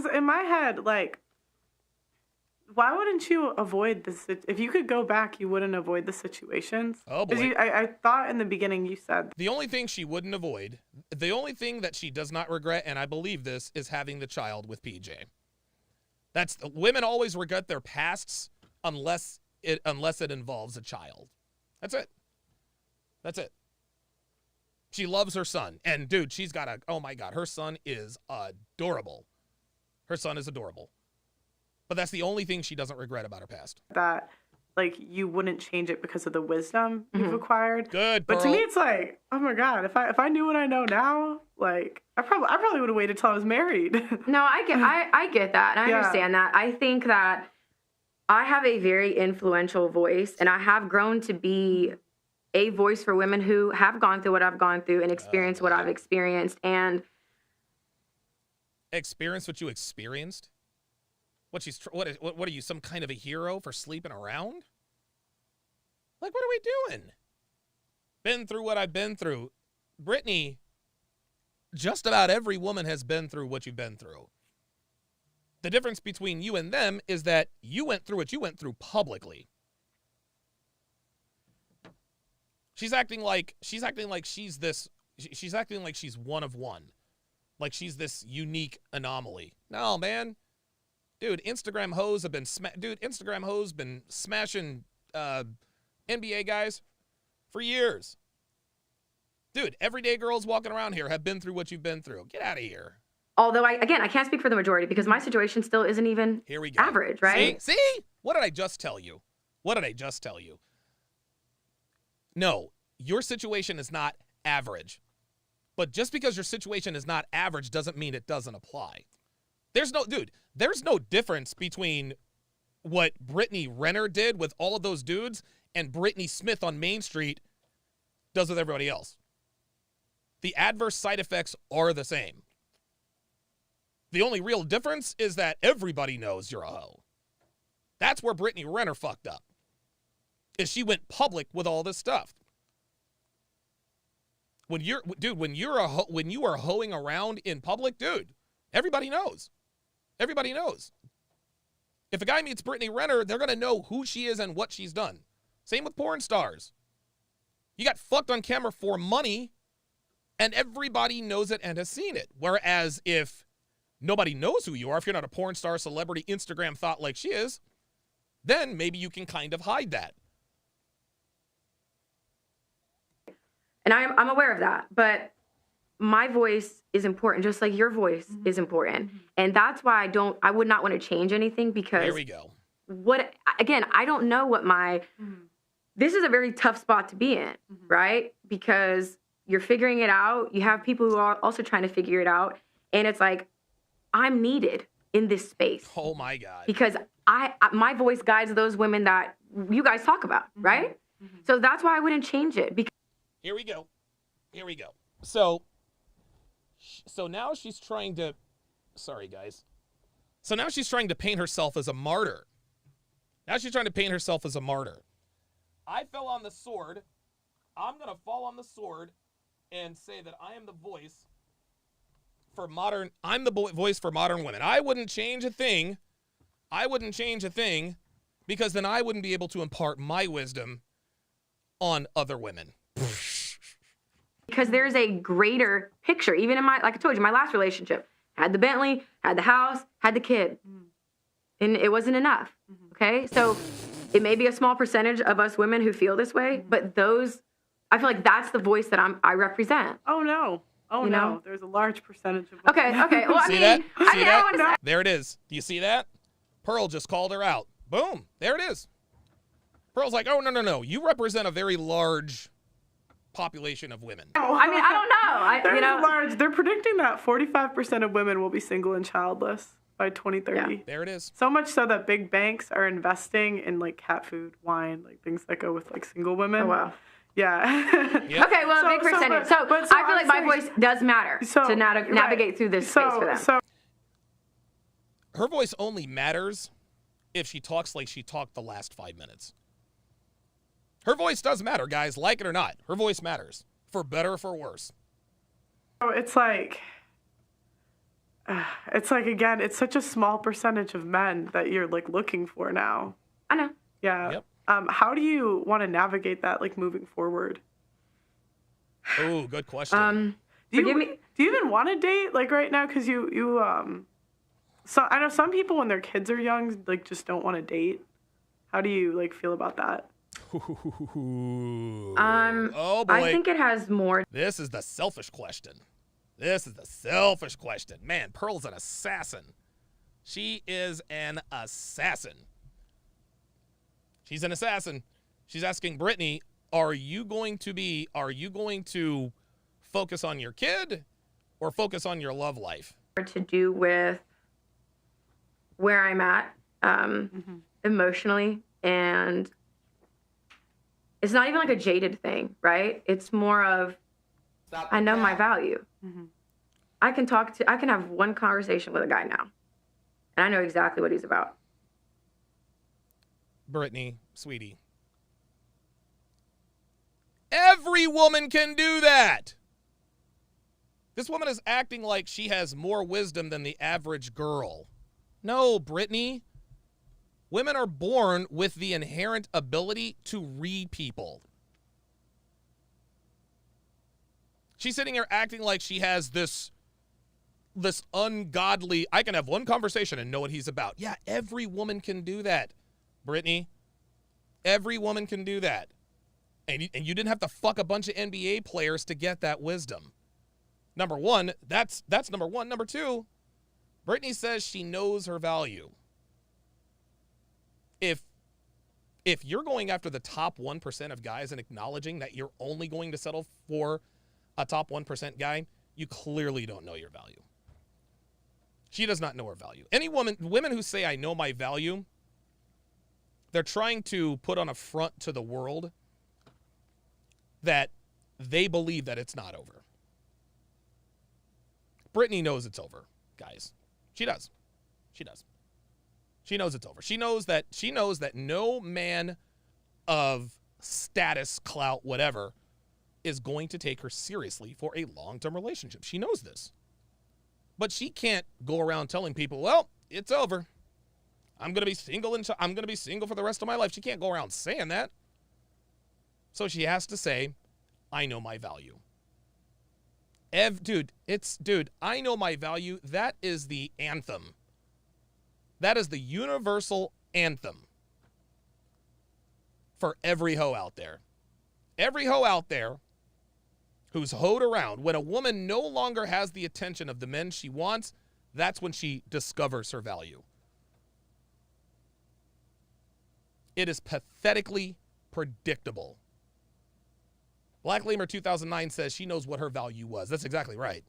Because in my head, like, why wouldn't you avoid this? If you could go back, you wouldn't avoid the situations. Oh, boy. I thought in the beginning you said. The only thing she wouldn't avoid, the only thing that she does not regret, and I believe this, is having the child with PJ. Women always regret their pasts unless it involves a child. That's it. That's it. She loves her son. And, dude, she's got oh, my God, her son is adorable. Her son is adorable. But that's the only thing she doesn't regret about her past. That, like, you wouldn't change it because of the wisdom you've acquired. Good, But Pearl. to me, it's like, oh my God, if I knew what I know now, like, I probably would have waited till I was married. No, I get that, and I understand that. I think that I have a very influential voice, and I have grown to be a voice for women who have gone through what I've gone through and experienced what I've experienced. And experience what you experienced? What are you, some kind of a hero for sleeping around? Like, what are we doing? Been through what I've been through. Brittany, just about every woman has been through what you've been through. The difference between you and them is that you went through what you went through publicly. She's acting like she's one of one. Like she's this unique anomaly. No, man. Dude, Instagram hoes have been smashing NBA guys for years. Dude, everyday girls walking around here have been through what you've been through. Get out of here. Although, I can't speak for the majority because my situation still isn't even here we go. Average, right? See? What did I just tell you? No, your situation is not average. But just because your situation is not average doesn't mean it doesn't apply. There's no difference between what Brittany Renner did with all of those dudes and Brittany Smith on Main Street does with everybody else. The adverse side effects are the same. The only real difference is that everybody knows you're a hoe. That's where Brittany Renner fucked up. Is she went public with all this stuff. When you are hoeing around in public, dude, everybody knows. Everybody knows. If a guy meets Brittany Renner, they're going to know who she is and what she's done. Same with porn stars. You got fucked on camera for money, and everybody knows it and has seen it. Whereas if nobody knows who you are, if you're not a porn star, celebrity, Instagram thought like she is, then maybe you can kind of hide that. And I'm aware of that, but my voice is important, just like your voice is important. And that's why I would not want to change anything because there we go. I don't know what this is a very tough spot to be in, right? Because you're figuring it out. You have people who are also trying to figure it out. And it's like, I'm needed in this space. Oh my God. Because my voice guides those women that you guys talk about, right? So that's why I wouldn't change it. Here we go. So now she's trying to, sorry guys. So now she's trying to paint herself as a martyr. I fell on the sword. I'm going to fall on the sword and say that I am the voice for modern women. I wouldn't change a thing because then I wouldn't be able to impart my wisdom on other women. Because there's a greater picture. Even in like I told you, my last relationship, had the Bentley, had the house, had the kid. And it wasn't enough, okay? So it may be a small percentage of us women who feel this way, but I feel like that's the voice that I represent. Oh, no. Oh, you no. know? There's a large percentage of Okay. Well, see that? There it is. Do you see that? Pearl just called her out. Boom. There it is. Pearl's like, oh, no. You represent a very large population of women. I mean, I don't know. They're predicting that 45% of women will be single and childless by 2030. Yeah. There it is. So much so that big banks are investing in like cat food, wine, like things that go with like single women. Oh, wow. Yeah. Yep. Okay, well, big percentage. So I feel like my voice does matter to navigate through this space for them. Her voice only matters if she talks like she talked the last 5 minutes. Her voice does matter, guys. Like it or not. Her voice matters. For better or for worse. So it's like, it's like, again, it's such a small percentage of men that you're like looking for now. I know. Yeah. Yep. How do you want to navigate that, like moving forward? Oh, good question. Forgive me. Do you even want to date like right now? Because so I know some people when their kids are young, like just don't want to date. How do you like feel about that? Oh boy. I think it has more. This is the selfish question. This is the selfish question. Man, Pearl's an assassin. She is an assassin. She's an assassin. She's asking Brittany, are you going to focus on your kid or focus on your love life? To do with where I'm at emotionally, and it's not even like a jaded thing, right? It's more of I know my value. I can have one conversation with a guy now, and I know exactly what he's about. Brittany, sweetie, every woman can do that. This woman is acting like she has more wisdom than the average girl. No, Brittany. Women are born with the inherent ability to read people. She's sitting here acting like she has this ungodly, I can have one conversation and know what he's about. Yeah, every woman can do that, Brittany. Every woman can do that. And you didn't have to fuck a bunch of NBA players to get that wisdom. Number one, that's number one. Number two, Brittany says she knows her value. If you're going after the top 1% of guys and acknowledging that you're only going to settle for a top 1% guy, you clearly don't know your value. She does not know her value. Women who say I know my value, they're trying to put on a front to the world that they believe that it's not over. Brittany knows it's over, guys. She does. She does. She knows it's over. She knows that no man of status, clout, whatever, is going to take her seriously for a long-term relationship. She knows this. But she can't go around telling people, well, it's over. I'm going to be single I'm going to be single for the rest of my life. She can't go around saying that. So she has to say, I know my value. Dude, I know my value. That is the anthem. That is the universal anthem for every hoe out there. Every hoe out there who's hoed around. When a woman no longer has the attention of the men she wants, that's when she discovers her value. It is pathetically predictable. Black Lemur 2009 says she knows what her value was. That's exactly right.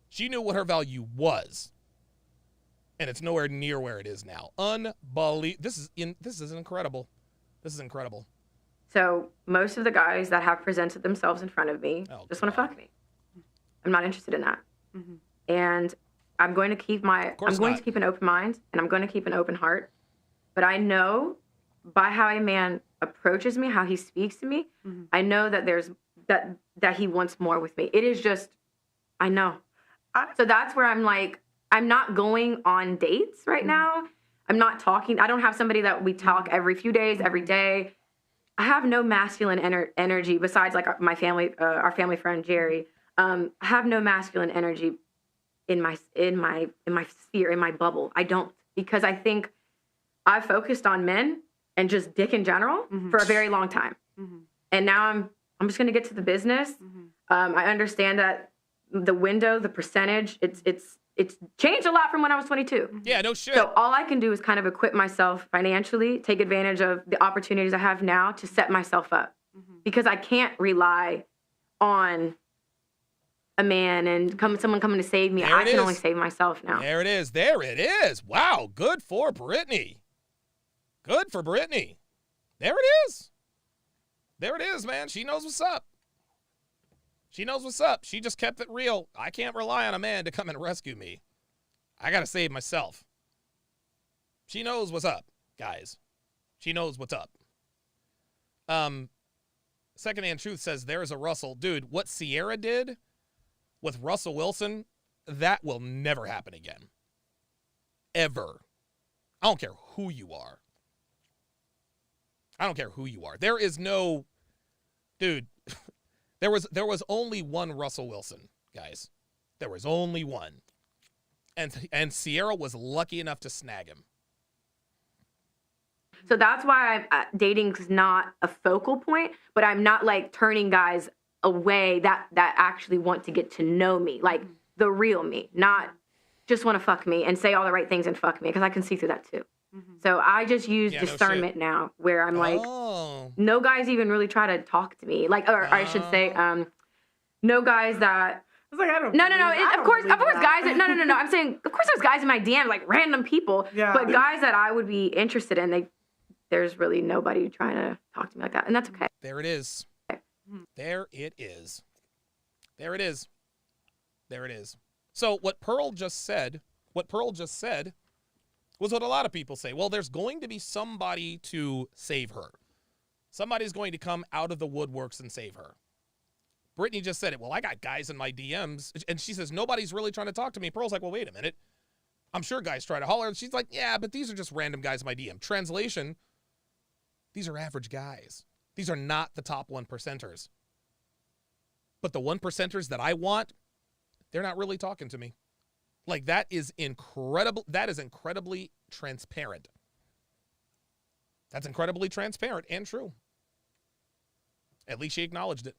She knew what her value was. And it's nowhere near where it is now. Unbelievable. This is incredible. This is incredible. So most of the guys that have presented themselves in front of me just want to fuck me. I'm not interested in that. And I'm going to keep to keep an open mind, and I'm going to keep an open heart. But I know by how a man approaches me, how he speaks to me, I know that there's that he wants more with me. It is just, I know. So that's where I'm like, I'm not going on dates right now. I'm not talking. I don't have somebody that we talk every few days, every day. I have no masculine energy besides like my family, our family friend Jerry. I have no masculine energy in my sphere, in my bubble. I don't, because I think I've focused on men and just dick in general for a very long time. And now I'm just going to get to the business. I understand that the window, the percentage, it's changed a lot from when I was 22. Yeah, no shit. So all I can do is kind of equip myself financially, take advantage of the opportunities I have now to set myself up. Because I can't rely on a man and someone coming to save me. I can only save myself now. There it is. There it is. Wow, good for Brittany. Good for Brittany. There it is. There it is, man. She knows what's up. She knows what's up. She just kept it real. I can't rely on a man to come and rescue me. I got to save myself. She knows what's up, guys. She knows what's up. Secondhand Truth says there's a Russell. Dude, what Sierra did with Russell Wilson that will never happen again. Ever. I don't care who you are. I don't care who you are. There is no, dude, there was only one Russell Wilson, guys. There was only one. And Sierra was lucky enough to snag him. So that's why dating's not a focal point, but I'm not like turning guys away that actually want to get to know me, like the real me, not just want to fuck me and say all the right things and fuck me, because I can see through that too. So I just use discernment now, where I'm like, no guys even really try to talk to me, like, or I should say, no guys that. It's like, I don't. No. Of course, guys. No. I'm saying, of course, there's guys in my DM, like random people. Yeah. But guys that I would be interested in, there's really nobody trying to talk to me like that, and that's okay. There it is. There it is. There it is. There it is. So what Pearl just said was what a lot of people say. Well, there's going to be somebody to save her. Somebody's going to come out of the woodworks and save her. Brittany just said it. Well, I got guys in my DMs. And she says, nobody's really trying to talk to me. Pearl's like, well, wait a minute. I'm sure guys try to holler. And she's like, yeah, but these are just random guys in my DM. Translation, these are average guys. These are not the top 1%ers. But the 1%ers that I want, they're not really talking to me. Like, that is incredible. That is incredibly transparent. That's incredibly transparent and true. At least she acknowledged it.